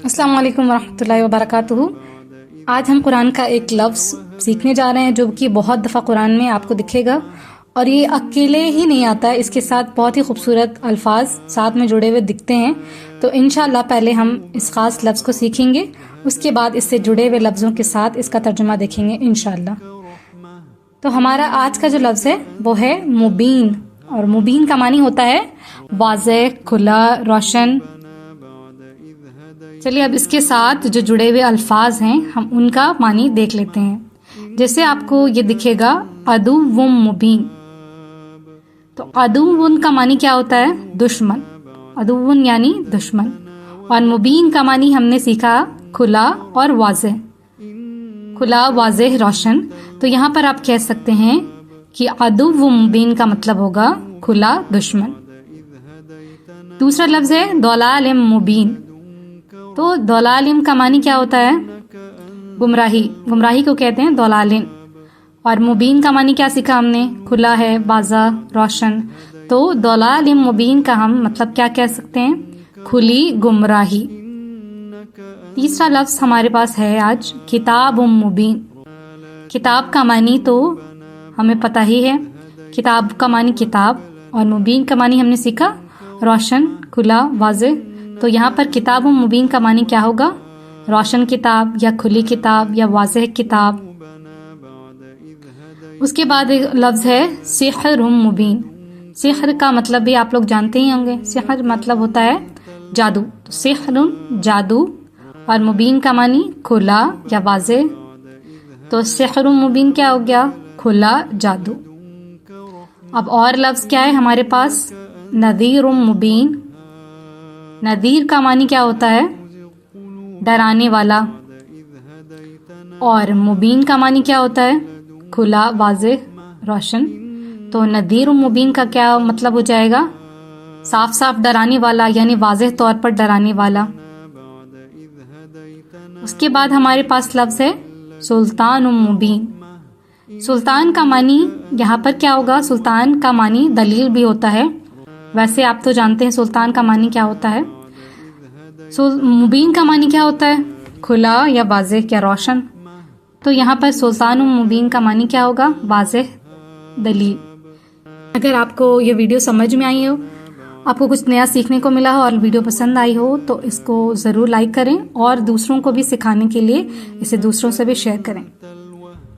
अस्सलाम वालेकुम वरहमतुल्लाहि वबरकातुहू। आज हम कुरान का एक लफ्ज़ सीखने जा रहे हैं जो कि बहुत दफ़ा कुरान में आपको दिखेगा और ये अकेले ही नहीं आता है, इसके साथ बहुत ही खूबसूरत अल्फाज साथ में जुड़े हुए दिखते हैं। तो इंशाअल्लाह पहले हम इस ख़ास लफ्ज़ को सीखेंगे, उसके बाद इससे जुड़े हुए लफ्ज़ों के साथ इसका तर्जुमा देखेंगे इंशाअल्लाह। तो हमारा आज का जो लफ्ज़ है वो है मुबीन, और मुबीन का मानी होता है वाज़ेह, खुला, रोशन। चलिए अब इसके साथ जो जुड़े हुए अल्फाज हैं हम उनका मानी देख लेते हैं। जैसे आपको ये दिखेगा अदुव्वुम मुबीन, तो अदुव्वुन का मानी क्या होता है? दुश्मन। अदुव्वुन यानी दुश्मन। और मुबीन का मानी हमने सीखा खुला और वाज़ेह। खुला, वाज़ेह, रोशन। तो यहाँ पर आप कह सकते हैं कि अदुव्वुम मुबीन का मतलब होगा खुला दुश्मन। दूसरा लफ्ज़ है दलालिम मुबीन। तो दलालिम का मानी क्या होता है? गुमराही। गुमराही को कहते हैं दलालिन। और मुबीन का मानी क्या सीखा हमने? खुला है, वाज़ा, रोशन। तो दलालिम मुबीन का हम मतलब क्या कह सकते हैं? खुली गुमराही। तीसरा लफ्ज़ हमारे पास है आज किताबुम मुबीन। किताब का मानी तो हमें पता ही है, किताब का मानी किताब, और मुबीन का मानी हमने सीखा रोशन, खुला, वाज़ेह। तो यहाँ पर किताब मुबीन का मानी क्या होगा? रोशन किताब या खुली किताब या वाज़ेह किताब। उसके बाद एक लफ्ज़ है सिहरुम मुबीन। सिहर का मतलब भी आप लोग जानते ही होंगे, सिहर मतलब होता है जादू। तो सिहरुन जादू, और मुबीन का मानी खुला या वाज़ेह। तो सिहरुम मुबीन क्या हो गया? खुला जादू। अब और लफ्ज़ क्या है हमारे पास? नज़ीरुम मुबीन। नज़ीर का मानी क्या होता है? डराने वाला। और मुबीन का मानी क्या होता है? खुला, वाज़ेह, रोशन। तो नज़ीर मुबीन का क्या मतलब हो जाएगा? साफ साफ डराने वाला, यानी वाज़ेह तौर पर डराने वाला। उसके बाद हमारे पास लफ्ज़ है सुल्तान मुबीन। सुल्तान का मानी यहाँ पर क्या होगा? सुल्तान का मानी दलील भी होता है। वैसे आप तो जानते हैं सुल्तान का मानी क्या होता है। मुबीन का मानी क्या होता है? खुला या वाज़ेह या रोशन। तो यहाँ पर सुल्तान मुबीन का मानी क्या होगा? वाज़ेह, दलील। अगर आपको ये वीडियो समझ में आई हो, आपको कुछ नया सीखने को मिला हो और वीडियो पसंद आई हो, तो इसको ज़रूर लाइक करें और दूसरों को भी सिखाने के लिए इसे दूसरों से भी शेयर करें।